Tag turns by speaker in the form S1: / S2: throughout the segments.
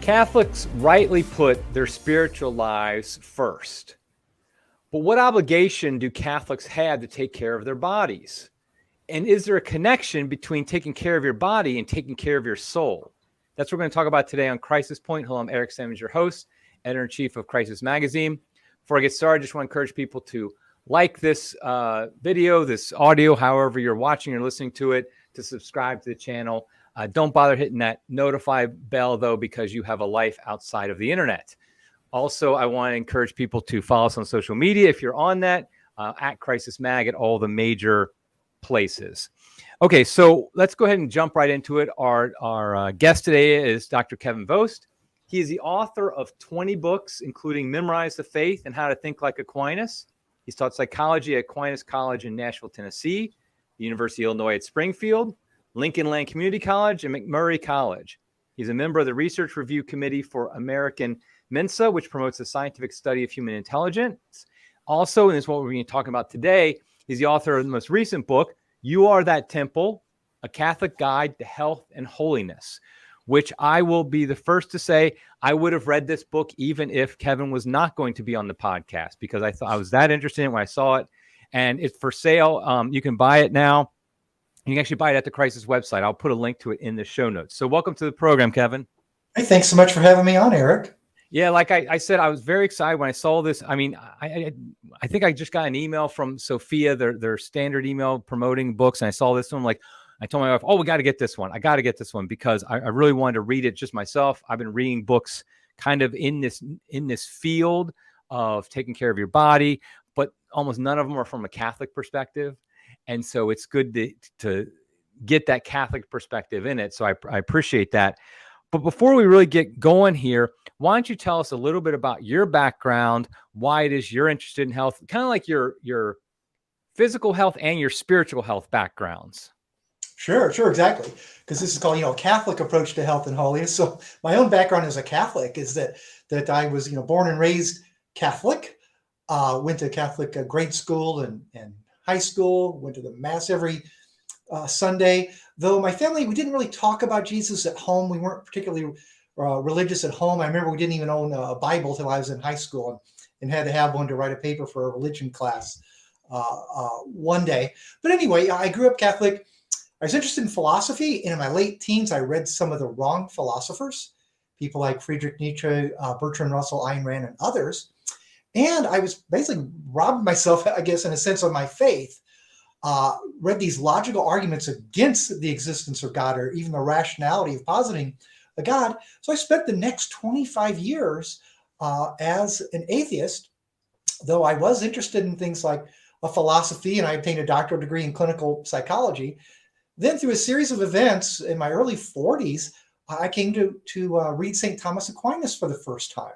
S1: Catholics rightly put their spiritual lives first. But what obligation do Catholics have to take care of their bodies? And is there a connection between taking care of your body and taking care of your soul? That's what we're going to talk about today on Crisis Point. Hello, I'm Eric Simmons, your host, editor-in-chief of Crisis Magazine. Before I get started, I just want to encourage people to like this video, this audio, however you're watching or listening to it, to subscribe to the channel. Don't bother hitting that notify bell, though, because you have a life outside of the internet. Also, I want to encourage people to follow us on social media if you're on that, at Crisis Mag at all the major places. Okay, so let's go ahead and jump right into it. Our guest today is Dr. Kevin Vost. He is the author of 20 books, including Memorize the Faith and How to Think Like Aquinas. He's taught psychology at Aquinas College in Nashville, Tennessee, the University of Illinois at Springfield, Lincoln Land Community College, and MacMurray College. He's a member of the Research Review Committee for American Mensa, which promotes the scientific study of human intelligence. Also, and this is what we're going to be talking about today, he's the author of the most recent book, You Are That Temple, A Catholic Guide to Health and Holiness, which I will be the first to say I would have read this book even if Kevin was not going to be on the podcast, because I thought I was that interested in it when I saw it. And it's for sale. You can buy it now. You can actually buy it at the Crisis website. I'll put a link to it in the show notes. So welcome to the program, Kevin.
S2: Hey, thanks so much for having me on, Eric.
S1: Yeah, like I said, I was very excited when I saw this. I mean, I think I just got an email from Sophia, their standard email promoting books, and I saw this one. Like, I told my wife, "Oh, we got to get this one. I got to get this one," because I really wanted to read it just myself. I've been reading books kind of in this field of taking care of your body, but almost none of them are from a Catholic perspective. And so it's good to get that Catholic perspective in it. So I appreciate that. But before we really get going here, why don't you tell us a little bit about your background, why it is you're interested in health, kind of like your physical health and your spiritual health backgrounds.
S2: Sure, exactly. Because this is called, a Catholic approach to health and holiness. So my own background as a Catholic is that I was, born and raised Catholic, went to Catholic grade school and high school, went to the Mass every Sunday. Though my family, we didn't really talk about Jesus at home. We weren't particularly religious at home. I remember we didn't even own a Bible till I was in high school and had to have one to write a paper for a religion class one day. But anyway, I grew up Catholic. I was interested in philosophy, and in my late teens, I read some of the wrong philosophers, people like Friedrich Nietzsche, Bertrand Russell, Ayn Rand, and others. And I was basically robbed myself, I guess, in a sense of my faith. Read these logical arguments against the existence of God or even the rationality of positing a God. So I spent the next 25 years as an atheist, though I was interested in things like philosophy, and I obtained a doctoral degree in clinical psychology. Then through a series of events in my early 40s, I came to read St. Thomas Aquinas for the first time.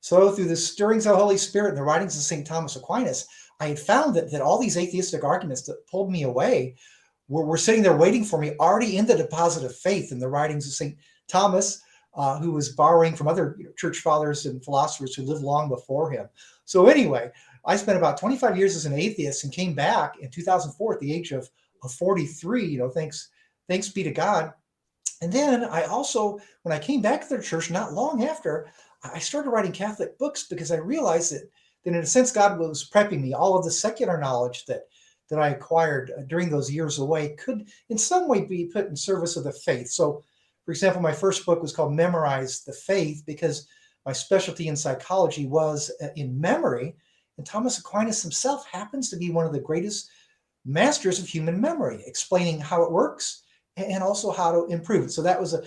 S2: So through the stirrings of the Holy Spirit and the writings of St. Thomas Aquinas, I had found that all these atheistic arguments that pulled me away were sitting there waiting for me already in the deposit of faith in the writings of St. Thomas, who was borrowing from other church fathers and philosophers who lived long before him. So anyway, I spent about 25 years as an atheist and came back in 2004 at the age of 43, thanks be to God. And then I also, when I came back to the church, not long after, I started writing Catholic books because I realized that in a sense, God was prepping me. All of the secular knowledge that I acquired during those years away could in some way be put in service of the faith. So, for example, my first book was called Memorize the Faith because my specialty in psychology was in memory. And Thomas Aquinas himself happens to be one of the greatest masters of human memory, explaining how it works and also how to improve it. So that was a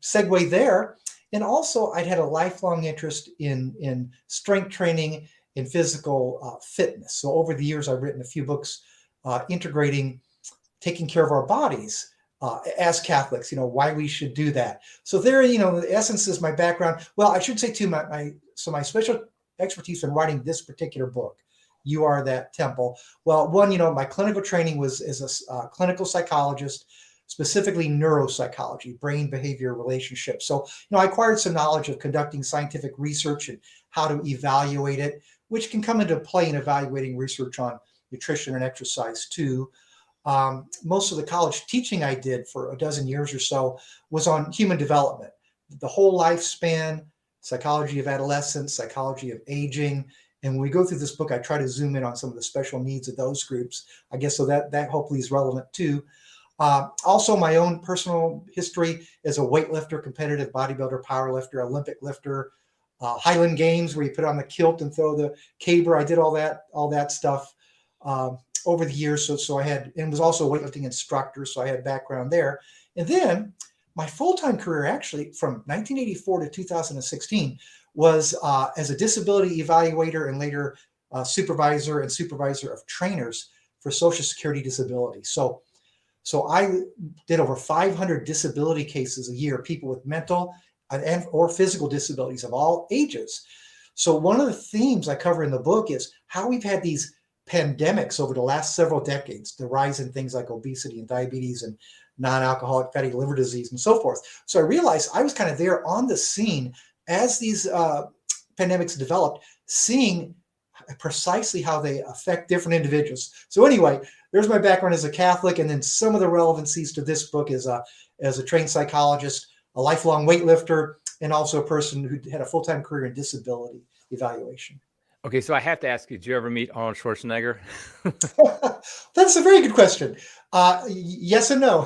S2: segue there. And also, I'd had a lifelong interest in strength training and physical fitness. So over the years, I've written a few books integrating taking care of our bodies as Catholics, why we should do that. So there, the essence is my background. Well, I should say too, my special expertise in writing this particular book, You Are That Temple. Well, one, my clinical training was as a clinical psychologist, specifically neuropsychology, brain behavior relationships. So, I acquired some knowledge of conducting scientific research and how to evaluate it, which can come into play in evaluating research on nutrition and exercise too. Most of the college teaching I did for a dozen years or so was on human development, the whole lifespan, psychology of adolescence, psychology of aging. And when we go through this book, I try to zoom in on some of the special needs of those groups, I guess, so that hopefully is relevant too. Also, my own personal history as a weightlifter, competitive bodybuilder, powerlifter, Olympic lifter, Highland Games where you put on the kilt and throw the caber. I did all that stuff over the years. So I had, and was also a weightlifting instructor, so I had background there. And then my full-time career, actually, from 1984 to 2016, was as a disability evaluator and later supervisor of trainers for Social Security disability. So I did over 500 disability cases a year, people with mental and or physical disabilities of all ages. So one of the themes I cover in the book is how we've had these pandemics over the last several decades, the rise in things like obesity and diabetes and non-alcoholic fatty liver disease and so forth. So I realized I was kind of there on the scene as these pandemics developed, seeing precisely how they affect different individuals. So anyway, there's my background as a Catholic, and then some of the relevancies to this book is as a trained psychologist, a lifelong weightlifter, and also a person who had a full-time career in disability evaluation.
S1: Okay, so I have to ask you, did you ever meet Arnold Schwarzenegger?
S2: That's a very good question. Yes and no.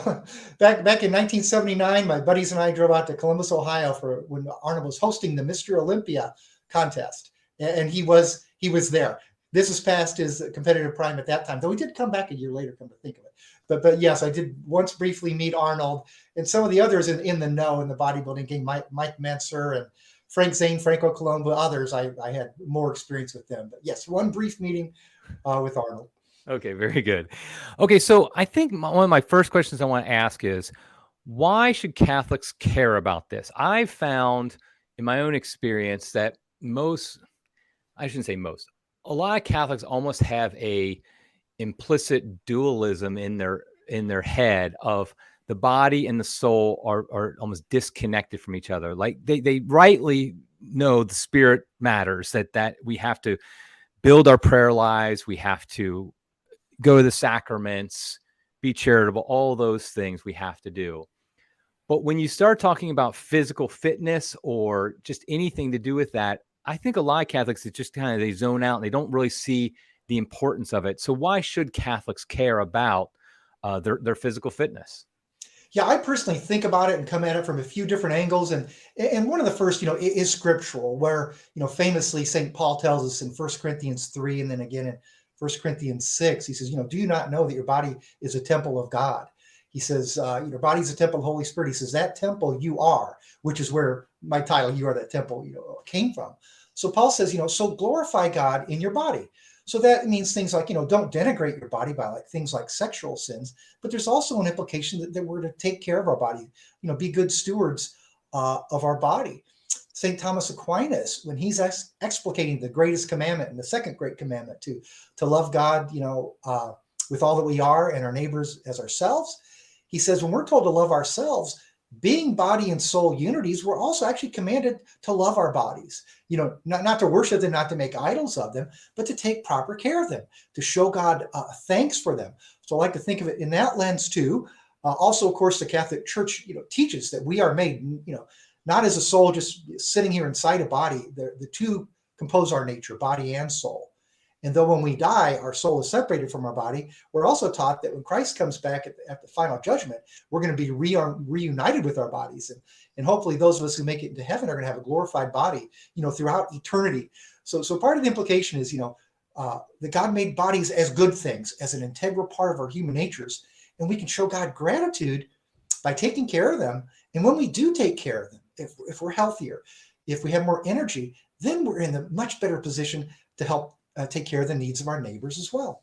S2: Back in 1979, my buddies and I drove out to Columbus, Ohio for when Arnold was hosting the Mr. Olympia contest, and he was there. This was past his competitive prime at that time, though he did come back a year later, come to think of it. But yes, I did once briefly meet Arnold, and some of the others in the know in the bodybuilding game, Mike Mensa and Frank Zane, Franco Colombo, others, I had more experience with them. But yes, one brief meeting with Arnold.
S1: Okay, very good. Okay, so I think one of my first questions I want to ask is, why should Catholics care about this? I've found in my own experience that I shouldn't say most, a lot of Catholics almost have a implicit dualism in their head of the body and the soul are almost disconnected from each other. Like they rightly know the spirit matters, that we have to build our prayer lives, we have to go to the sacraments, be charitable, all those things we have to do. But when you start talking about physical fitness or just anything to do with that, I think a lot of Catholics, it's just kind of, they zone out and they don't really see the importance of it. So why should Catholics care about their physical fitness?
S2: Yeah, I personally think about it and come at it from a few different angles. And one of the first, is scriptural, where, famously St. Paul tells us in 1 Corinthians 3, and then again in 1 Corinthians 6, he says, do you not know that your body is a temple of God? He says, your body is a temple of the Holy Spirit. He says, that temple you are, which is where my title, You Are That Temple, came from. So Paul says, so glorify God in your body. So that means things like, don't denigrate your body by things like sexual sins, but there's also an implication that we're to take care of our body, be good stewards of our body. St. Thomas Aquinas, when he's explicating the greatest commandment and the second great commandment to love God, with all that we are and our neighbors as ourselves, he says, when we're told to love ourselves, being body and soul unities, we're also actually commanded to love our bodies, not to worship them, not to make idols of them, but to take proper care of them, to show God thanks for them. So I like to think of it in that lens too. Also, of course, the Catholic Church, teaches that we are made, not as a soul just sitting here inside a body. The two compose our nature, body and soul. And though when we die, our soul is separated from our body, we're also taught that when Christ comes back at the final judgment, we're going to be reunited with our bodies. And hopefully those of us who make it into heaven are going to have a glorified body, throughout eternity. So part of the implication is, that God made bodies as good things, as an integral part of our human natures. And we can show God gratitude by taking care of them. And when we do take care of them, if we're healthier, if we have more energy, then we're in a much better position to help take care of the needs of our neighbors as well.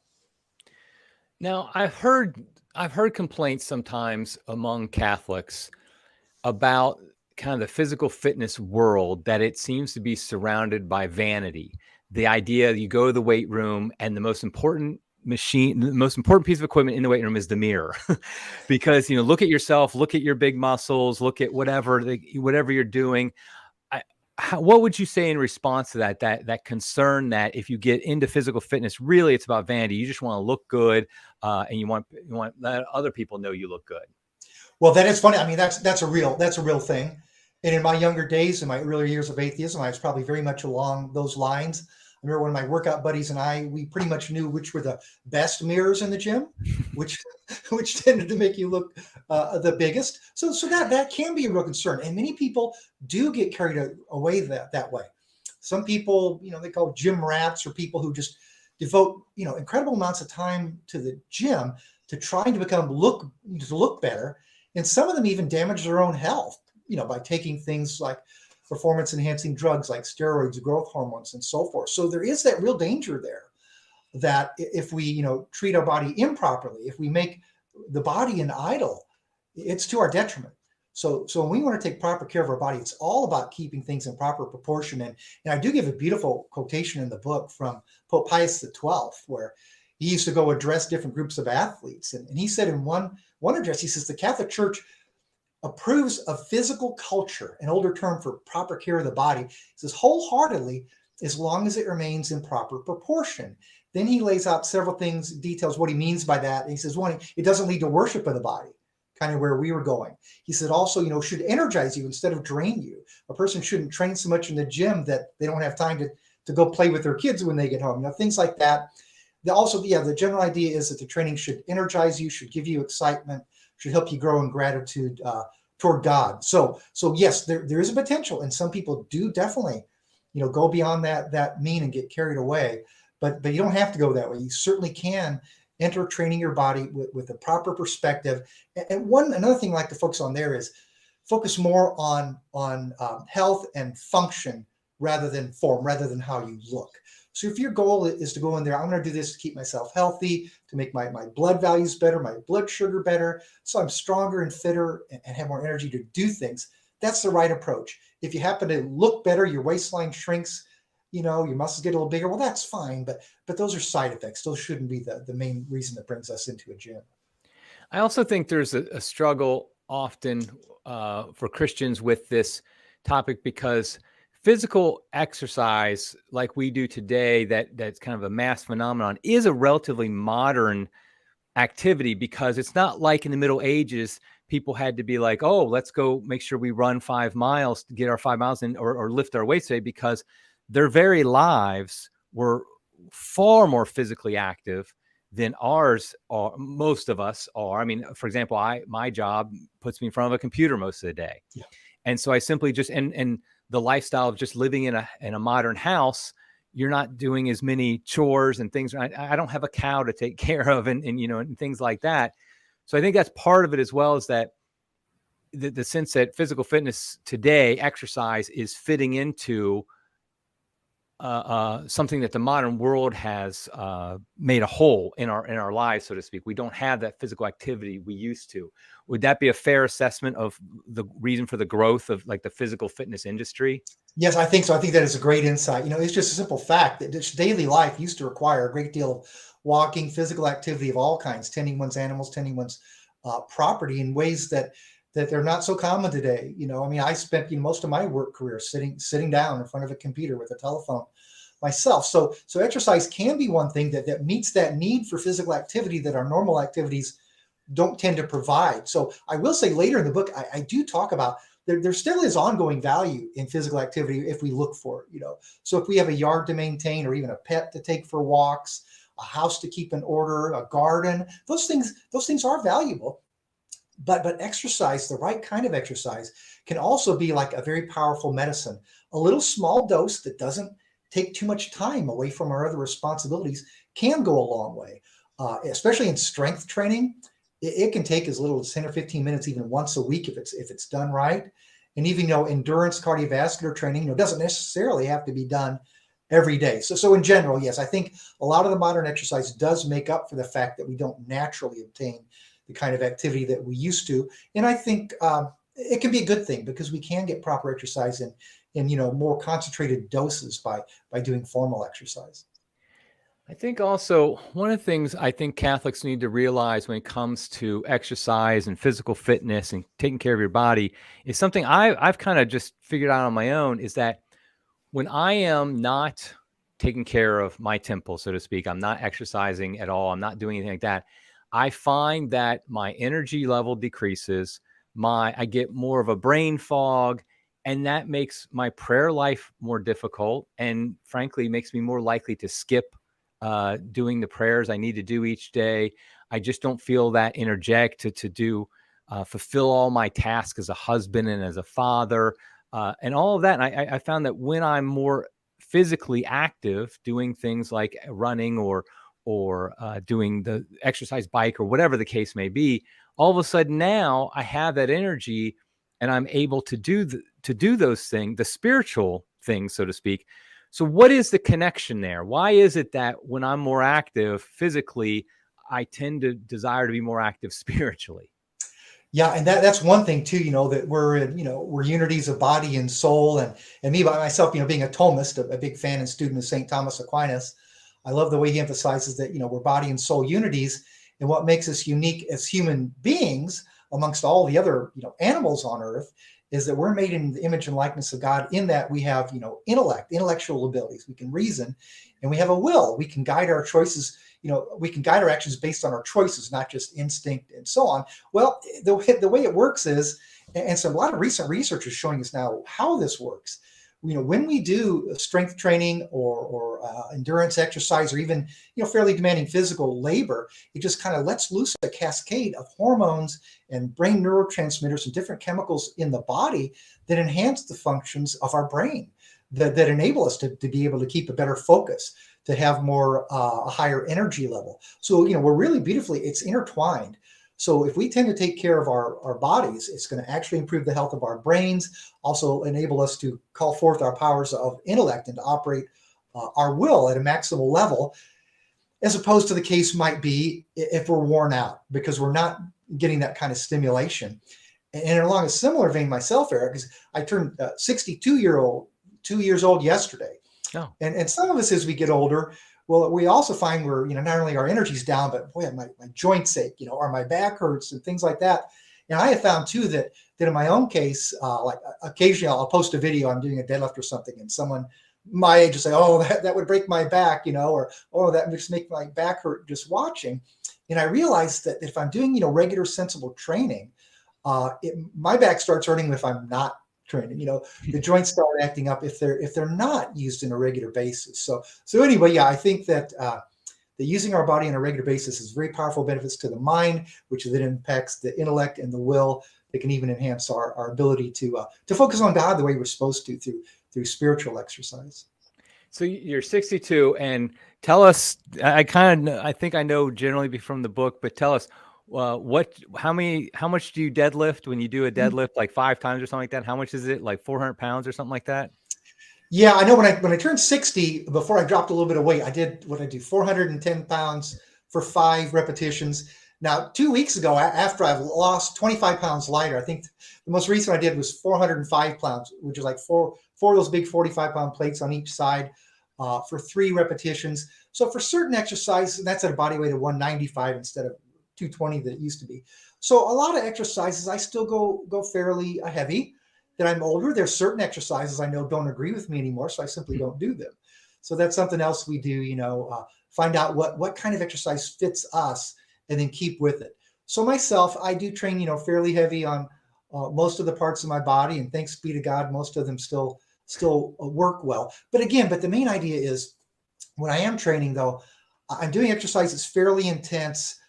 S1: Now, I've heard complaints sometimes among Catholics about kind of the physical fitness world, that it seems to be surrounded by vanity. The idea you go to the weight room and the most important piece of equipment in the weight room is the mirror, because, look at yourself, look at your big muscles, look at whatever you're doing. What would you say in response to that concern that if you get into physical fitness, really it's about vanity? You just want to look good, and you want let other people know you look good.
S2: Well, that is funny. I mean, that's a real thing. And in my younger days, in my earlier years of atheism, I was probably very much along those lines. I remember one of my workout buddies and I, we pretty much knew which were the best mirrors in the gym, which which tended to make you look the biggest. So that can be a real concern, and many people do get carried away that way. Some people, they call gym rats, or people who just devote incredible amounts of time to the gym to trying to look better, and some of them even damage their own health, by taking things like performance enhancing drugs like steroids, growth hormones, and so forth. So there is that real danger there that if we, treat our body improperly, if we make the body an idol, it's to our detriment. So when we want to take proper care of our body, it's all about keeping things in proper proportion. And I do give a beautiful quotation in the book from Pope Pius XII, where he used to go address different groups of athletes. And he said in one address, he says, the Catholic Church approves of physical culture, an older term for proper care of the body. He says wholeheartedly, as long as it remains in proper proportion. Then he lays out several things, details what he means by that. And he says, one, it doesn't lead to worship of the body, kind of where we were going. He said also, should energize you instead of drain you. A person shouldn't train so much in the gym that they don't have time to go play with their kids when they get home, things like that. The general idea is that the training should energize you, should give you excitement, should help you grow in gratitude toward God. So yes, there is a potential, and some people do definitely, go beyond that mean and get carried away. But you don't have to go that way. You certainly can enter training your body with a proper perspective. And another thing I like to focus on there is focus more on health and function rather than form, rather than how you look. So if your goal is to go in there, I'm going to do this to keep myself healthy, to make my blood values better, my blood sugar better, so I'm stronger and fitter and have more energy to do things, that's the right approach. If you happen to look better, your waistline shrinks, your muscles get a little bigger, well, that's fine. But those are side effects. Those shouldn't be the main reason that brings us into a gym.
S1: I also think there's a struggle often for Christians with this topic, because physical exercise like we do today, that's kind of a mass phenomenon, is a relatively modern activity, because it's not like in the Middle Ages, people had to be like, oh, let's go make sure we run 5 miles to get our 5 miles in, or lift our weights today, because their very lives were far more physically active than ours are. Most of us are. I mean, for example, my job puts me in front of a computer most of the day.
S2: Yeah.
S1: And so I simply just, and the lifestyle of just living in a modern house, you're not doing as many chores and things. I don't have a cow to take care of and things like that. So I think that's part of it as well, is that the sense that physical fitness today, exercise, is fitting into something that the modern world has made a hole in our lives, so to speak. We don't have that physical activity we used to. Would that be a fair assessment of the reason for the growth of like the physical fitness industry?
S2: Yes, I think so. I think that is a great insight. It's just a simple fact that just daily life used to require a great deal of walking, physical activity of all kinds, tending one's animals, tending one's property in ways that they're not so common today. I spent most of my work career sitting down in front of a computer with a telephone myself. So exercise can be one thing that meets that need for physical activity that our normal activities don't tend to provide. So I will say later in the book, I do talk about there still is ongoing value in physical activity if we look for it. So if we have a yard to maintain, or even a pet to take for walks, a house to keep in order, a garden, those things are valuable. But exercise, the right kind of exercise, can also be like a very powerful medicine. A little small dose that doesn't take too much time away from our other responsibilities can go a long way, especially in strength training. It can take as little as 10 or 15 minutes, even once a week, if it's done right. And even endurance cardiovascular training doesn't necessarily have to be done every day. So in general, yes, I think a lot of the modern exercise does make up for the fact that we don't naturally obtain the kind of activity that we used to. And I think it can be a good thing, because we can get proper exercise in more concentrated doses by doing formal exercise.
S1: I think also one of the things I think Catholics need to realize when it comes to exercise and physical fitness and taking care of your body is something I've kind of just figured out on my own, is that when I am not taking care of my temple, so to speak, I'm not exercising at all, I'm not doing anything like that, I find that my energy level decreases, I get more of a brain fog, And that makes my prayer life more difficult, and frankly makes me more likely to skip doing the prayers I need to do each day. I just don't feel that energetic to do fulfill all my tasks as a husband and as a father, and all of that. And I found that when I'm more physically active, doing things like running or doing the exercise bike or whatever the case may be, all of a sudden now I have that energy and I'm able to do those things, the spiritual things, so to speak. So what is the connection there? Why is it that when I'm more active physically, I tend to desire to be more active spiritually?
S2: Yeah, and that's one thing too, that we're unities of body and soul, and me by myself, being a Thomist, a big fan and student of St. Thomas Aquinas. I love the way he emphasizes that, we're body and soul unities, and what makes us unique as human beings amongst all the other, animals on earth, is that we're made in the image and likeness of God, in that we have, intellectual abilities, we can reason, and we have a will. We can guide our choices, we can guide our actions based on our choices, not just instinct and so on. Well, the way it works is, and so a lot of recent research is showing us now how this works. When we do strength training or endurance exercise, or even, fairly demanding physical labor, it just kind of lets loose a cascade of hormones and brain neurotransmitters and different chemicals in the body that enhance the functions of our brain, that enable us to be able to keep a better focus, to have more a higher energy level. So, we're really beautifully, it's intertwined. So if we tend to take care of our bodies, it's going to actually improve the health of our brains, also enable us to call forth our powers of intellect and to operate our will at a maximal level, as opposed to the case might be if we're worn out because we're not getting that kind of stimulation. And along a similar vein myself, Eric, is I turned 2 years old yesterday.
S1: Oh.
S2: And some of us, as we get older, well, we also find we're, not only our energy's down, but boy, my joints ache, or my back hurts and things like that. And I have found too that in my own case, like occasionally I'll post a video, I'm doing a deadlift or something, and someone my age will say, "Oh, that would break my back," or "Oh, that would just make my back hurt just watching." And I realized that if I'm doing, regular sensible training, my back starts hurting if I'm not training. The joints start acting up if they're not used on a regular basis. So anyway, yeah, I think that using our body on a regular basis has very powerful benefits to the mind, which then impacts the intellect and the will. It can even enhance our ability to focus on God the way we're supposed to through spiritual exercise.
S1: So you're 62, and tell us. I think I know generally from the book, but tell us how much do you deadlift when you do a deadlift, like 5 times or something like that? How much is it, like 400 pounds or something like that?
S2: Yeah, I know when I turned 60, before I dropped a little bit of weight, I did 410 pounds for 5 repetitions. Now, 2 weeks ago, after I've lost 25 pounds lighter, I think the most recent I did was 405 pounds, which is like four of those big 45-pound plates on each side for 3 repetitions. So for certain exercises, that's at a body weight of 195 instead of 220 that it used to be. So a lot of exercises, I still go fairly heavy. That I'm older, there's certain exercises I know don't agree with me anymore, so I simply don't do them. So that's something else we do, find out what kind of exercise fits us and then keep with it. So myself, I do train, fairly heavy on most of the parts of my body, and thanks be to God, most of them still work well. But the main idea is when I am training, though, I'm doing exercises fairly intense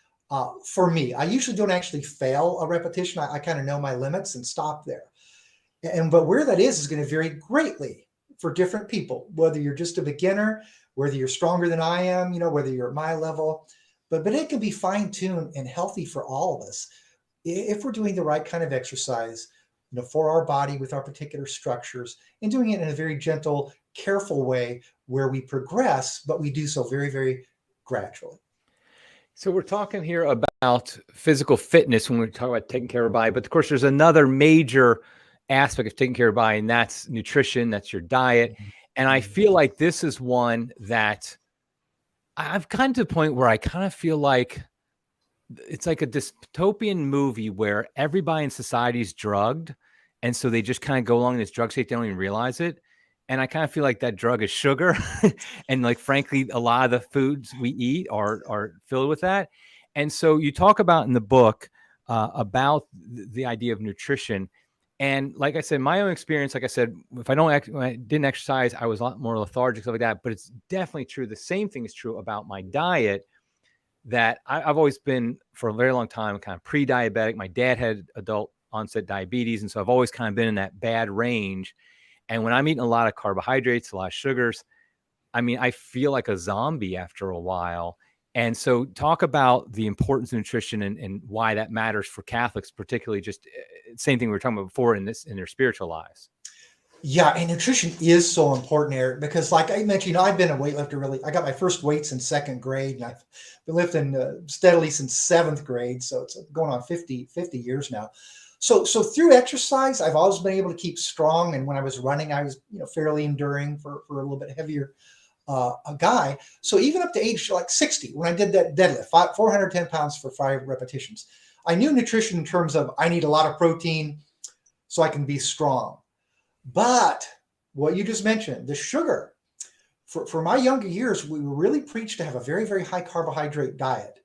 S2: for me. I usually don't actually fail a repetition. I kind of know my limits and stop there. But where that is going to vary greatly for different people, whether you're just a beginner, whether you're stronger than I am, whether you're at my level, but it can be fine-tuned and healthy for all of us if we're doing the right kind of exercise, for our body with our particular structures, and doing it in a very gentle, careful way where we progress, but we do so very, very gradually.
S1: So we're talking here about physical fitness when we talk about taking care of our body, but of course there's another major aspect of taking care of your body, and that's nutrition, that's your diet. And I feel like this is one that I've gotten to the point where I kind of feel like it's like a dystopian movie where everybody in society is drugged, and so they just kind of go along this drug state, they don't even realize it. And I kind of feel like that drug is sugar. And like, frankly, a lot of the foods we eat are filled with that. And so you talk about in the book about the idea of nutrition. And like I said, my own experience, like I said, if I don't when I didn't exercise, I was a lot more lethargic, stuff like that. But it's definitely true. The same thing is true about my diet, that I've always been, for a very long time, kind of pre-diabetic. My dad had adult onset diabetes. And so I've always kind of been in that bad range. And when I'm eating a lot of carbohydrates, a lot of sugars, I mean, I feel like a zombie after a while. And so talk about the importance of nutrition and why that matters for Catholics, particularly just same thing we were talking about before in their spiritual lives.
S2: Yeah, and nutrition is so important, Eric, because like I mentioned, I've been a weightlifter really. I got my first weights in second grade, and I've been lifting steadily since seventh grade. So it's going on 50 years now. So through exercise, I've always been able to keep strong. And when I was running, I was, fairly enduring for a little bit heavier a guy. So even up to age like 60, when I did that deadlift, 410 pounds for 5 repetitions, I knew nutrition in terms of I need a lot of protein so I can be strong. But what you just mentioned, the sugar, for my younger years, we were really preached to have a very, very high carbohydrate diet.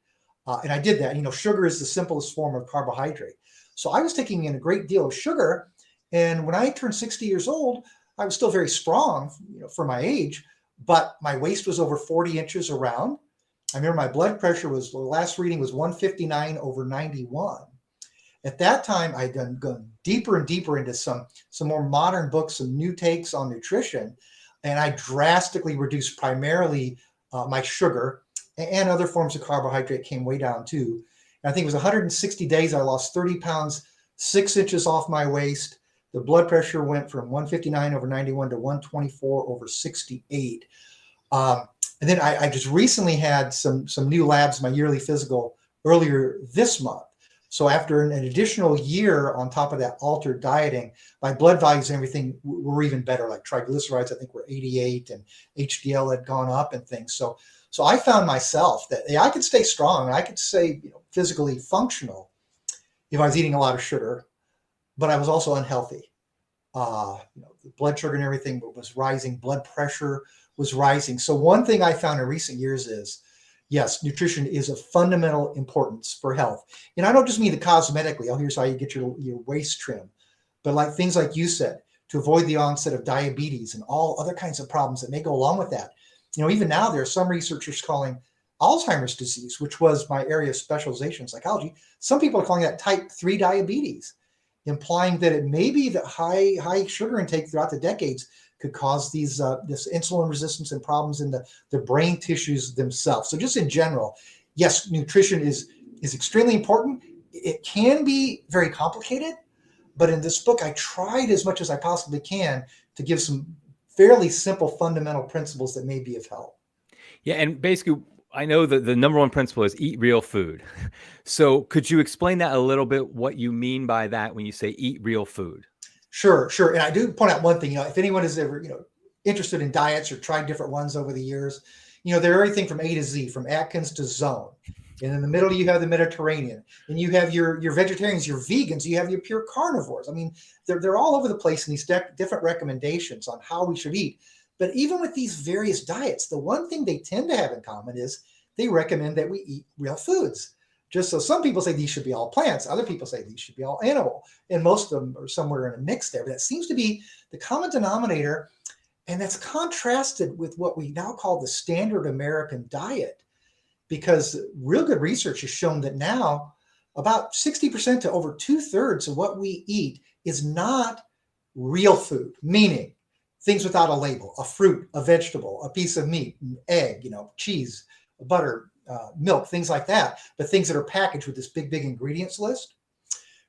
S2: And I did that. Sugar is the simplest form of carbohydrate. So I was taking in a great deal of sugar. And when I turned 60 years old, I was still very strong, for my age, but my waist was over 40 inches around. I remember my blood pressure the last reading was 159/91. At that time, I'd gone deeper and deeper into some more modern books, some new takes on nutrition, and I drastically reduced primarily my sugar, and other forms of carbohydrate came way down too. And I think it was 160 days. I lost 30 pounds, 6 inches off my waist. The blood pressure went from 159/91 to 124/68. And then I just recently had some new labs, my yearly physical earlier this month. So after an additional year on top of that altered dieting, my blood values and everything were even better. Like triglycerides, I think were 88, and HDL had gone up and things. So I found myself that I could stay strong. I could stay physically functional if I was eating a lot of sugar, but I was also unhealthy. The blood sugar and everything was rising. Blood pressure was rising. So one thing I found in recent years is, yes, nutrition is of fundamental importance for health. And I don't just mean the cosmetically, here's how you get your waist trim, but like things like you said, to avoid the onset of diabetes and all other kinds of problems that may go along with that. Even now there are some researchers calling Alzheimer's disease, which was my area of specialization in psychology. Some people are calling that type 3 diabetes, implying that it may be that high sugar intake throughout the decades could cause this insulin resistance and problems in the brain tissues themselves. So just in general, yes, nutrition is extremely important. It can be very complicated, but in this book, I tried as much as I possibly can to give some fairly simple fundamental principles that may be of help.
S1: Yeah, and basically, I know that the number one principle is eat real food. So could you explain that a little bit, what you mean by that when you say eat real food?
S2: Sure. And I do point out one thing, if anyone is ever, interested in diets or tried different ones over the years, they're everything from A to Z, from Atkins to Zone. And in the middle, you have the Mediterranean, and you have your vegetarians, your vegans, you have your pure carnivores. I mean, they're all over the place in these different recommendations on how we should eat. But even with these various diets, the one thing they tend to have in common is they recommend that we eat real foods. Just so some people say these should be all plants, other people say these should be all animal, and most of them are somewhere in a mix there. But that seems to be the common denominator, and that's contrasted with what we now call the standard American diet, because real good research has shown that now about 60% to over 2/3 of what we eat is not real food, meaning things without a label, a fruit, a vegetable, a piece of meat, an egg, cheese, butter, milk, things like that, but things that are packaged with this big ingredients list.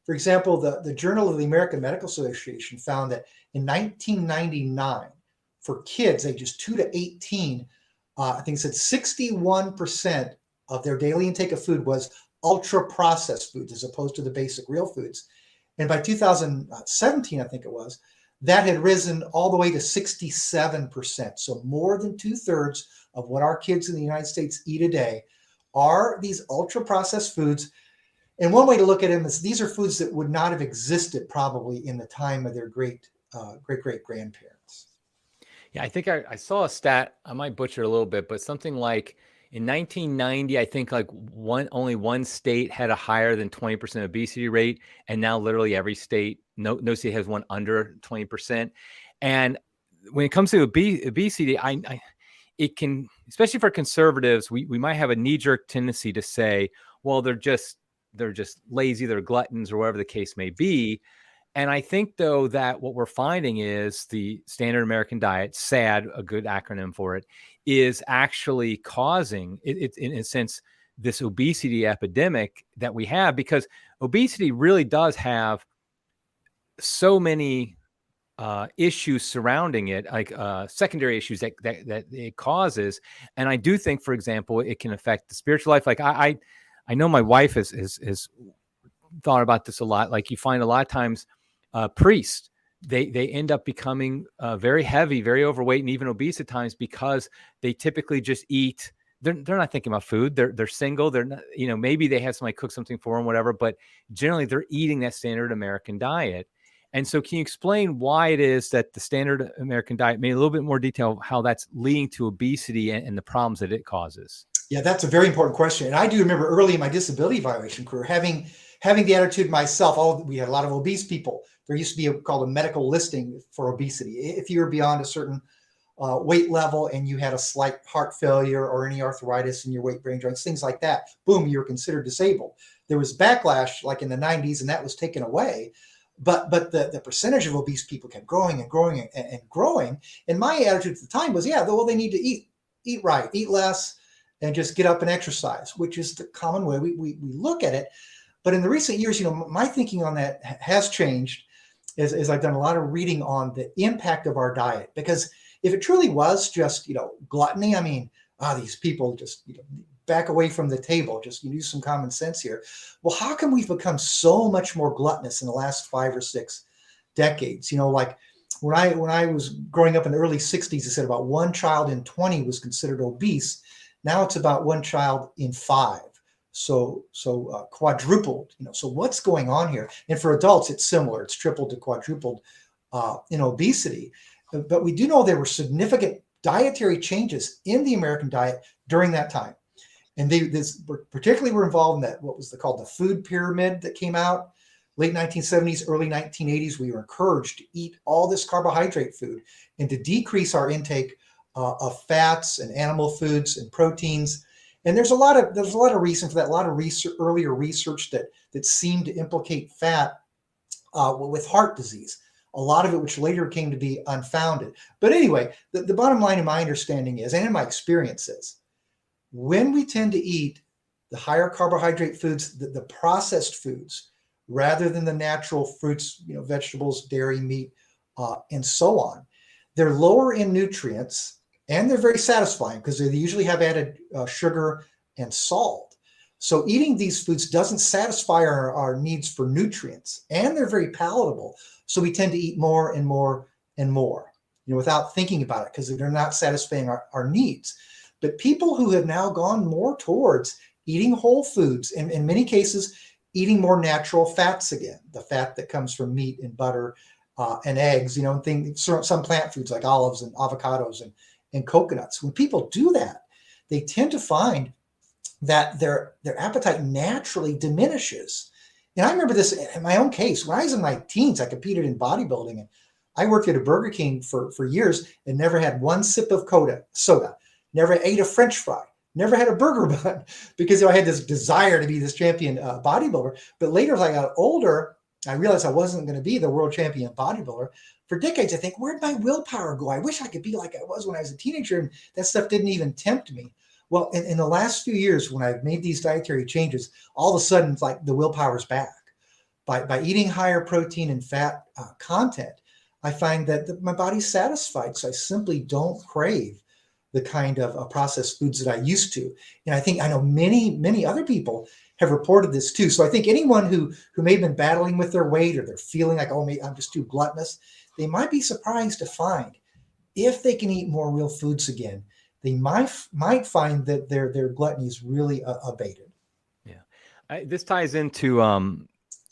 S2: For example, the Journal of the American Medical Association found that in 1999, for kids ages 2 to 18, I think it said 61% of their daily intake of food was ultra-processed foods as opposed to the basic real foods. And by 2017, I think it was, that had risen all the way to 67%. So more than 2/3 of what our kids in the United States eat a day are these ultra-processed foods. And one way to look at them is these are foods that would not have existed probably in the time of their great-great-grandparents.
S1: Yeah, I think I saw a stat, I might butcher a little bit, but something like In 1990, I think like only one state had a higher than 20% obesity rate, and now literally every state, no state has one under 20%. And when it comes to obesity, it can, especially for conservatives, we might have a knee-jerk tendency to say, well, they're just lazy, they're gluttons, or whatever the case may be. And I think, though, that what we're finding is the standard American diet, SAD, a good acronym for it, is actually causing it in a sense, this obesity epidemic that we have, because obesity really does have so many issues surrounding it, like secondary issues that it causes. And I do think, for example, it can affect the spiritual life. Like I know my wife has thought about this a lot. Like you find a lot of times priests, they end up becoming very heavy, very overweight, and even obese at times, because they typically just eat. They're not thinking about food. They're single. They're not, maybe they have somebody cook something for them, whatever, but generally they're eating that standard American diet. And so can you explain why it is that the standard American diet, maybe a little bit more detail, how that's leading to obesity and the problems that it causes?
S2: Yeah, that's a very important question. And I do remember early in my disability violation career having the attitude myself, we had a lot of obese people. There used to be called a medical listing for obesity. If you were beyond a certain weight level and you had a slight heart failure or any arthritis in your weight bearing joints, things like that, boom, you were considered disabled. There was backlash like in the 90s, and that was taken away. But the percentage of obese people kept growing and growing and growing. And my attitude at the time was, yeah, well, they need to eat right, eat less, and just get up and exercise, which is the common way we look at it. But in the recent years, my thinking on that has changed as I've done a lot of reading on the impact of our diet. Because if it truly was just, gluttony, I mean, these people just, back away from the table, just use some common sense here. Well, how come we've become so much more gluttonous in the last 5 or 6 decades? Like when I was growing up in the early 60s, it said about 1 child in 20 was considered obese. Now it's about 1 child in 5. So quadrupled, so what's going on here? And for adults, it's similar. It's tripled to quadrupled in obesity. But we do know there were significant dietary changes in the American diet during that time. And they particularly were involved in that, what was called the food pyramid that came out late 1970s, early 1980s. We were encouraged to eat all this carbohydrate food and to decrease our intake of fats and animal foods and proteins. And there's a lot of reason for that. A lot of earlier research that seemed to implicate fat with heart disease. A lot of it, which later came to be unfounded. But anyway, the bottom line in my understanding is, and in my experience is, when we tend to eat the higher carbohydrate foods, the processed foods, rather than the natural fruits, vegetables, dairy, meat, and so on, they're lower in nutrients. And they're very satisfying because they usually have added sugar and salt. So eating these foods doesn't satisfy our needs for nutrients, and they're very palatable. So we tend to eat more and more and more, without thinking about it, because they're not satisfying our needs. But people who have now gone more towards eating whole foods, and in many cases, eating more natural fats again, the fat that comes from meat and butter and eggs, and some plant foods like olives and avocados and coconuts. When people do that, they tend to find that their appetite naturally diminishes. And I remember this in my own case. When I was in my teens, I competed in bodybuilding, and I worked at a Burger King for years and never had one sip of soda, never ate a French fry, never had a burger bun, because I had this desire to be this champion bodybuilder. But later, as I got older, I realized I wasn't going to be the world champion bodybuilder. For decades, I think, where'd my willpower go? I wish I could be like I was when I was a teenager, and that stuff didn't even tempt me. Well, in the last few years, when I've made these dietary changes, all of a sudden, it's like the willpower's back. By eating higher protein and fat content, I find that my body's satisfied, so I simply don't crave the kind of processed foods that I used to. And I know many other people have reported this too. So I think anyone who may have been battling with their weight, or they're feeling like, oh, maybe I'm just too gluttonous, they might be surprised to find, if they can eat more real foods again, they might find that their gluttony is really abated.
S1: Yeah, this ties into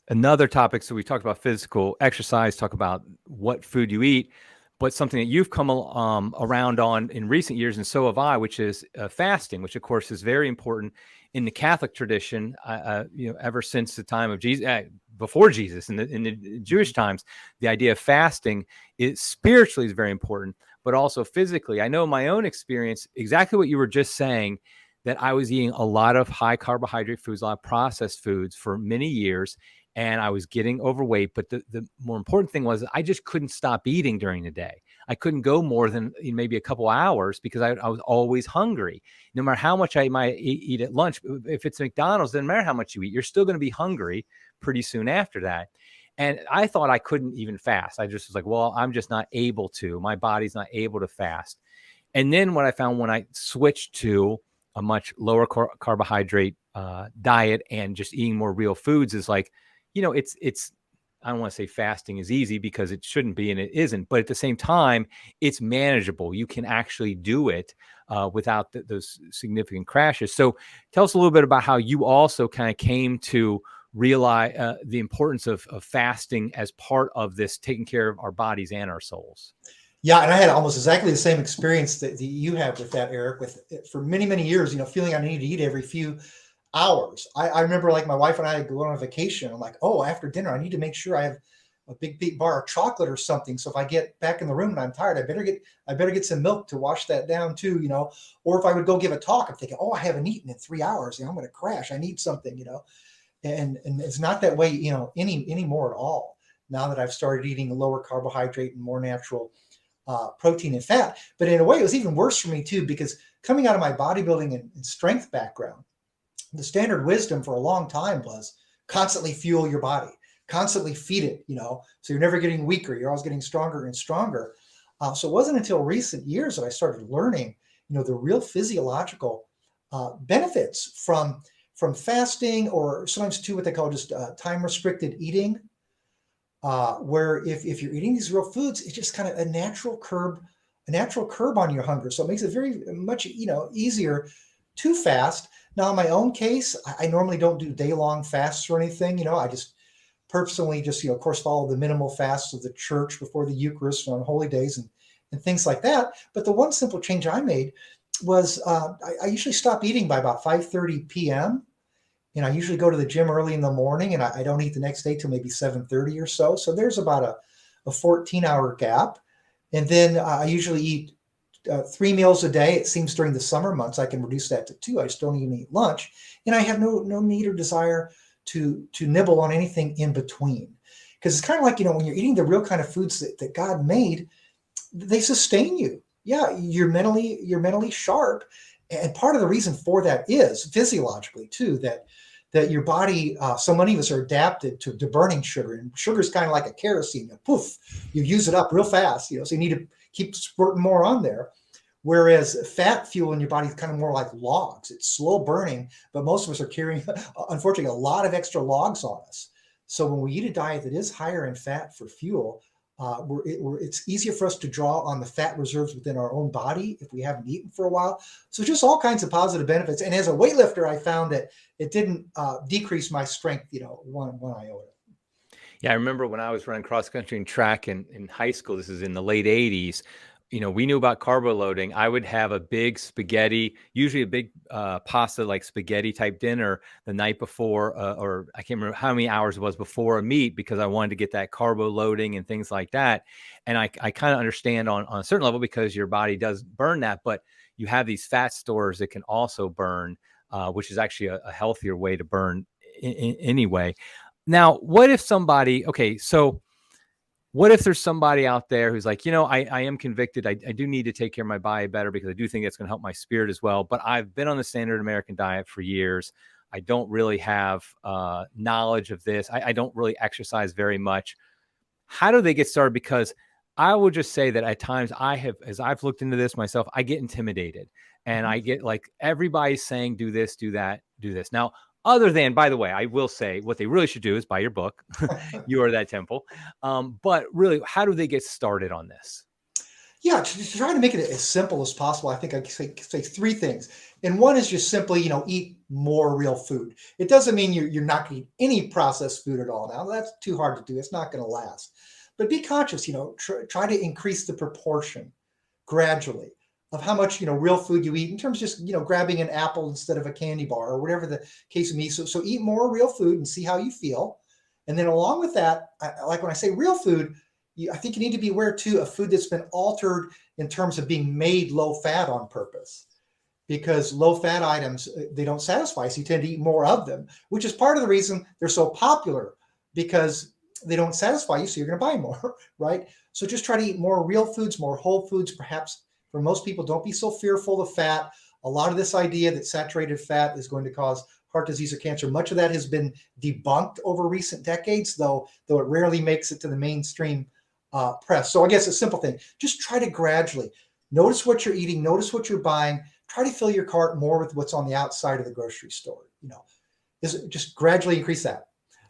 S1: another topic. So we talked about physical exercise, talk about what food you eat, but something that you've come around on in recent years, and so have I, which is fasting, which of course is very important in the Catholic tradition. Ever since the time of Jesus, before Jesus, in the Jewish times, the idea of fasting is spiritually is very important, but also physically. I know in my own experience, exactly what you were just saying, that I was eating a lot of high carbohydrate foods, a lot of processed foods for many years, and I was getting overweight. But the more important thing was I just couldn't stop eating during the day. I couldn't go more than maybe a couple hours because I was always hungry. No matter how much I might eat at lunch, if it's McDonald's, doesn't matter how much you eat, you're still going to be hungry pretty soon after that. And I thought I couldn't even fast. I just was like, well, I'm just not able to. My body's not able to fast. And then what I found when I switched to a much lower carbohydrate diet and just eating more real foods is like, it's I don't want to say fasting is easy because it shouldn't be and it isn't, but at the same time, it's manageable. You can actually do it without those significant crashes. So tell us a little bit about how you also kind of came to realize the importance of fasting as part of this taking care of our bodies and our souls.
S2: Yeah, and I had almost exactly the same experience that you have with that, Eric, for many, many years, feeling I needed to eat every few hours. I remember like my wife and I go on a vacation. I'm like, oh, after dinner, I need to make sure I have a big bar of chocolate or something. So if I get back in the room and I'm tired, I better get some milk to wash that down too, or if I would go give a talk, I'm thinking, oh, I haven't eaten in 3 hours. I'm going to crash. I need something, and it's not that way, anymore at all. Now that I've started eating lower carbohydrate and more natural protein and fat. But in a way, it was even worse for me too, because coming out of my bodybuilding and strength background, the standard wisdom for a long time was constantly fuel your body, constantly feed it, so you're never getting weaker. You're always getting stronger and stronger. So it wasn't until recent years that I started learning, the real physiological benefits from fasting, or sometimes too what they call just time restricted eating, where if you're eating these real foods, it's just kind of a natural curb on your hunger. So it makes it very much, easier to fast. Now, in my own case, I normally don't do day-long fasts or anything. I just personally just, of course, follow the minimal fasts of the church before the Eucharist on holy days and things like that. But the one simple change I made was I usually stop eating by about 5:30 p.m. And I usually go to the gym early in the morning, and I don't eat the next day till maybe 7:30 or so. So there's about a 14-hour gap. And then I usually eat 3 meals a day. It seems during the summer months I can reduce that to 2. I just don't even eat lunch, and I have no need or desire to nibble on anything in between, because it's kind of like when you're eating the real kind of foods that God made, they sustain you. Yeah, you're mentally sharp, and part of the reason for that is physiologically too, that your body, so many of us are adapted to burning sugar, and sugar is kind of like a kerosene. Poof, you use it up real fast, so you need to keep squirting more on there. Whereas fat fuel in your body is kind of more like logs. It's slow burning, but most of us are carrying, unfortunately, a lot of extra logs on us. So when we eat a diet that is higher in fat for fuel, it's easier for us to draw on the fat reserves within our own body if we haven't eaten for a while. So just all kinds of positive benefits. And as a weightlifter, I found that it didn't decrease my strength, one iota.
S1: Yeah, I remember when I was running cross country and track in high school. This is in the late 80s. We knew about carbo loading. I would have a big spaghetti, usually a big pasta like spaghetti type dinner the night before, or I can't remember how many hours it was before a meet, because I wanted to get that carbo loading and things like that. And I kind of understand on a certain level, because your body does burn that, but you have these fat stores that can also burn, which is actually a healthier way to burn anyway. Now, what if there's somebody out there who's like, I am convicted. I do need to take care of my body better, because I do think that's going to help my spirit as well. But I've been on the standard American diet for years. I don't really have knowledge of this. I don't really exercise very much. How do they get started? Because I will just say that at times as I've looked into this myself, I get intimidated, and I get like, everybody's saying, do this, do that, do this. Now, other than, by the way, I will say what they really should do is buy your book. You Are That Temple. But really, how do they get started on this?
S2: Yeah, to try to make it as simple as possible, I think I say 3 things. And one is just simply, eat more real food. It doesn't mean you're not going to eat any processed food at all. Now, that's too hard to do. It's not going to last. but be conscious, try to increase the proportion gradually of how much, real food you eat in terms of just, grabbing an apple instead of a candy bar or whatever the case may be. So eat more real food and see how you feel. And then along with that, like when I say real food, I think you need to be aware too of food that's been altered in terms of being made low fat on purpose, because low fat items, they don't satisfy. So you tend to eat more of them, which is part of the reason they're so popular, because they don't satisfy you. So you're going to buy more, right? So just try to eat more real foods, more whole foods. Perhaps for most people, don't be so fearful of fat. A lot of this idea that saturated fat is going to cause heart disease or cancer, much of that has been debunked over recent decades, though it rarely makes it to the mainstream press. So I guess a simple thing, just try to gradually notice what you're eating, notice what you're buying, try to fill your cart more with what's on the outside of the grocery store. Is just gradually increase that.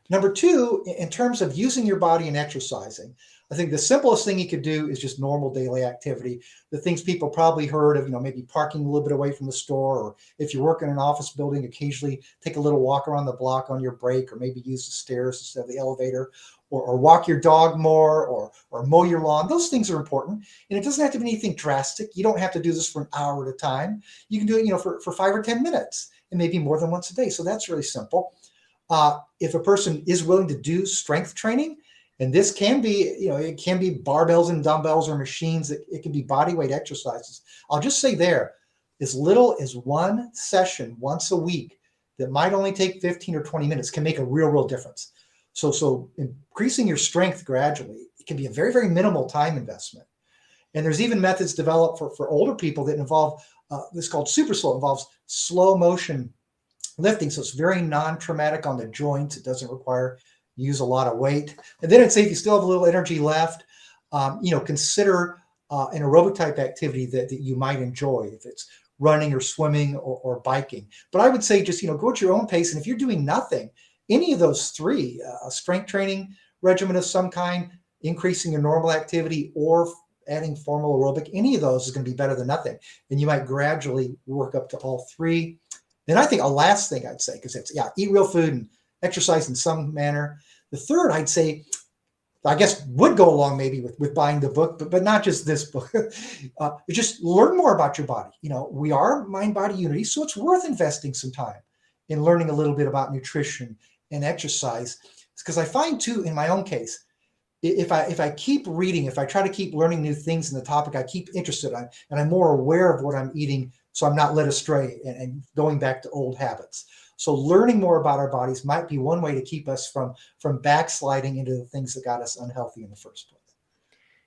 S2: Number two, in terms of using your body and exercising, I think the simplest thing you could do is just normal daily activity. The things people probably heard of, maybe parking a little bit away from the store, or if you work in an office building, occasionally take a little walk around the block on your break, or maybe use the stairs instead of the elevator, or walk your dog more, or mow your lawn. Those things are important. And it doesn't have to be anything drastic. You don't have to do this for an hour at a time. You can do it, for 5 or 10 minutes, and maybe more than once a day. So that's really simple. If a person is willing to do strength training, and this can be, it can be barbells and dumbbells or machines. It can be body weight exercises. I'll just say there, as little as one session once a week that might only take 15 or 20 minutes can make a real difference. So increasing your strength gradually, it can be a very, very minimal time investment. And there's even methods developed for older people that involve, this is called super slow, involves slow motion lifting. So it's very non-traumatic on the joints. It doesn't require use a lot of weight. And then I'd say if you still have a little energy left, consider an aerobic type activity that you might enjoy, if it's running or swimming or biking. But I would say just, go at your own pace. And if you're doing nothing, any of those three, a strength training regimen of some kind, increasing your normal activity, or adding formal aerobic, any of those is going to be better than nothing. And you might gradually work up to all three. Then I think a last thing I'd say, because it's, eat real food and exercise in some manner. The third, I'd say, I guess would go along maybe with buying the book, but not just this book. Just learn more about your body. We are mind-body unity, so it's worth investing some time in learning a little bit about nutrition and exercise. Because I find too, in my own case, if I keep reading, if I try to keep learning new things in the topic I keep interested in, and I'm more aware of what I'm eating, so I'm not led astray and going back to old habits. So learning more about our bodies might be one way to keep us from backsliding into the things that got us unhealthy in the first place.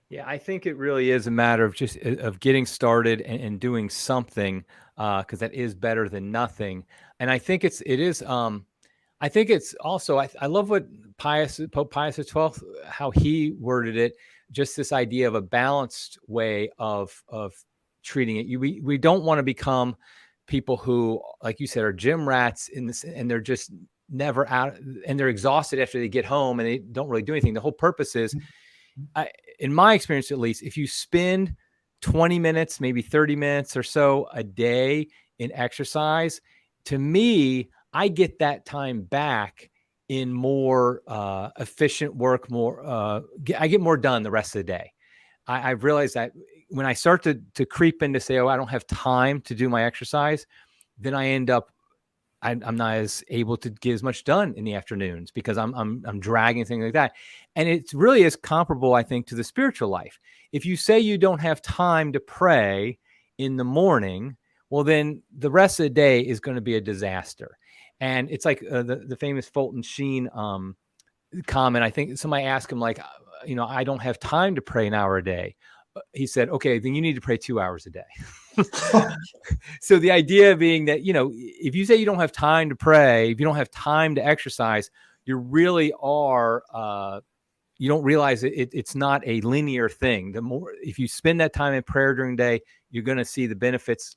S1: Yeah, I think it really is a matter of just of getting started and doing something, because that is better than nothing. And I think it is. I think it's also. I love what Pope Pius XII, how he worded it. Just this idea of a balanced way of treating it. We don't want to become people who, like you said, are gym rats in this, and they're just never out, and they're exhausted after they get home and they don't really do anything. The whole purpose is, in my experience, at least, if you spend 20 minutes, maybe 30 minutes or so a day in exercise, to me, I get that time back in more efficient work, I get more done the rest of the day. I've realized that when I start to creep in to say, I don't have time to do my exercise, then I end up, I'm not as able to get as much done in the afternoons because I'm dragging things like that. And it really is comparable, I think, to the spiritual life. If you say you don't have time to pray in the morning, well, then the rest of the day is going to be a disaster. And it's like the famous Fulton Sheen comment. I think somebody asked him, like, I don't have time to pray an hour a day. He said, okay, then you need to pray 2 hours a day. So the idea being that, if you say you don't have time to pray, if you don't have time to exercise, you really are, you don't realize it's not a linear thing. The more, if you spend that time in prayer during the day, you're going to see the benefits,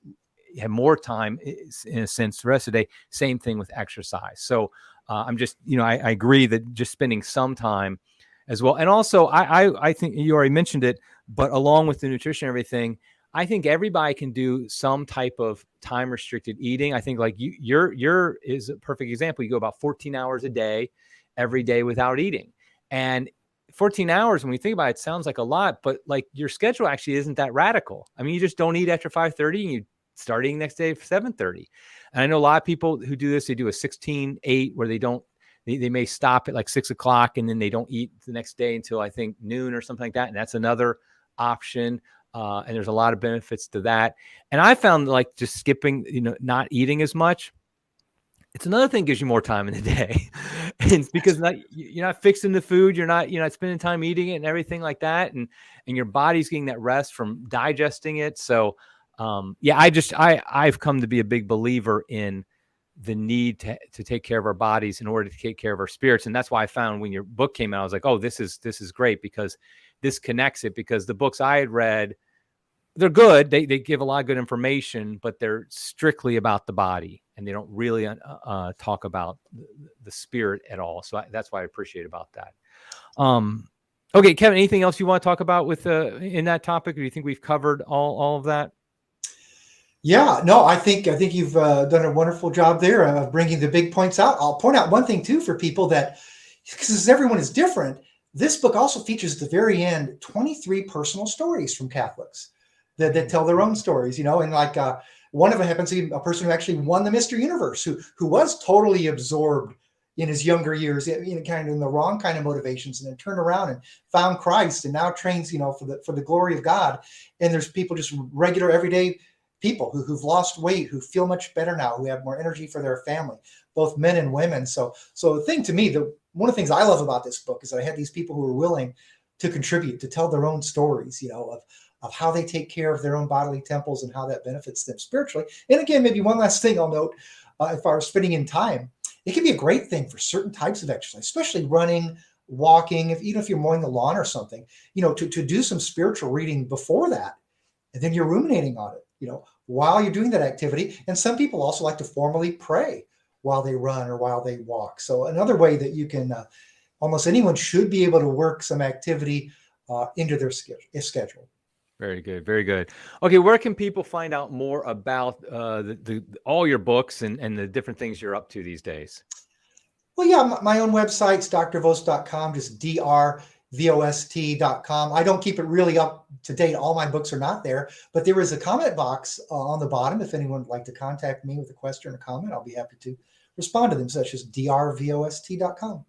S1: have more time in a sense the rest of the day. Same thing with exercise. So I'm just, I agree that just spending some time as well. And also I think you already mentioned it, but along with the nutrition and everything, I think everybody can do some type of time restricted eating. I think like your is a perfect example. You go about 14 hours a day, every day without eating. And 14 hours, when we think about it, sounds like a lot, but like your schedule actually isn't that radical. I mean, you just don't eat after 5:30 and you start eating next day at 7:30. And I know a lot of people who do this, they do a 16-8 where they may stop at like 6 o'clock and then they don't eat the next day until I think noon or something like that. And that's another option. And there's a lot of benefits to that. And I found like just skipping, not eating as much. It's another thing, gives you more time in the day. And because you're not fixing the food, you're not spending time eating it and everything like that. And your body's getting that rest from digesting it. So I've come to be a big believer in the need to take care of our bodies in order to take care of our spirits. And that's why I found when your book came out, I was like, oh, this is great, because this connects it, because the books I had read, they're good. They give a lot of good information, but they're strictly about the body, and they don't really talk about the spirit at all. So that's why I appreciate about that. Okay, Kevin, anything else you want to talk about with in that topic? Or do you think we've covered all of that?
S2: Yeah, no, I think you've done a wonderful job there of bringing the big points out. I'll point out one thing too for people, that because everyone is different, this book also features at the very end 23 personal stories from Catholics that tell their own stories, and like one of them happens to be a person who actually won the Mr. Universe, who was totally absorbed in his younger years, kind of in the wrong kind of motivations, and then turned around and found Christ and now trains, for the glory of God. And there's people, just regular everyday people who've lost weight, who feel much better now, who have more energy for their family, both men and women. So the thing to me, one of the things I love about this book is that I had these people who are willing to contribute, to tell their own stories, of how they take care of their own bodily temples and how that benefits them spiritually. And again, maybe one last thing I'll note, as far as spending in time, it can be a great thing for certain types of exercise, especially running, walking, even if you're mowing the lawn or something, to do some spiritual reading before that. And then you're ruminating on it, while you're doing that activity. And some people also like to formally pray while they run or while they walk. So another way that you can, almost anyone should be able to work some activity into their schedule.
S1: Very good. Very good. Okay. Where can people find out more about all your books and the different things you're up to these days?
S2: Well, yeah, my own website's drvost.com, just drvost.com. I don't keep it really up to date. All my books are not there, but there is a comment box on the bottom. If anyone would like to contact me with a question or comment, I'll be happy to respond to them. So that's just drvost.com.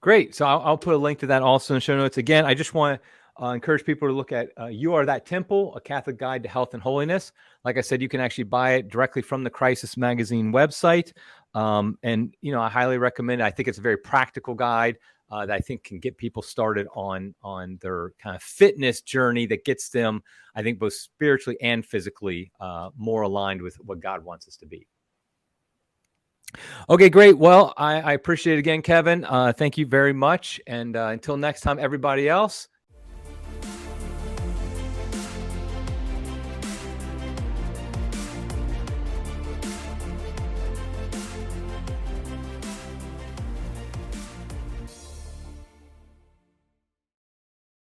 S1: Great. So I'll put a link to that also in the show notes. Again, I just want to encourage people to look at You Are That Temple, A Catholic Guide to Health and Holiness. Like I said, you can actually buy it directly from the Crisis Magazine website. And, I highly recommend it. I think it's a very practical guide that I think can get people started on their kind of fitness journey that gets them, I think, both spiritually and physically more aligned with what God wants us to be. Okay, great. Well, I appreciate it again, Kevin. Thank you very much. And until next time, everybody else,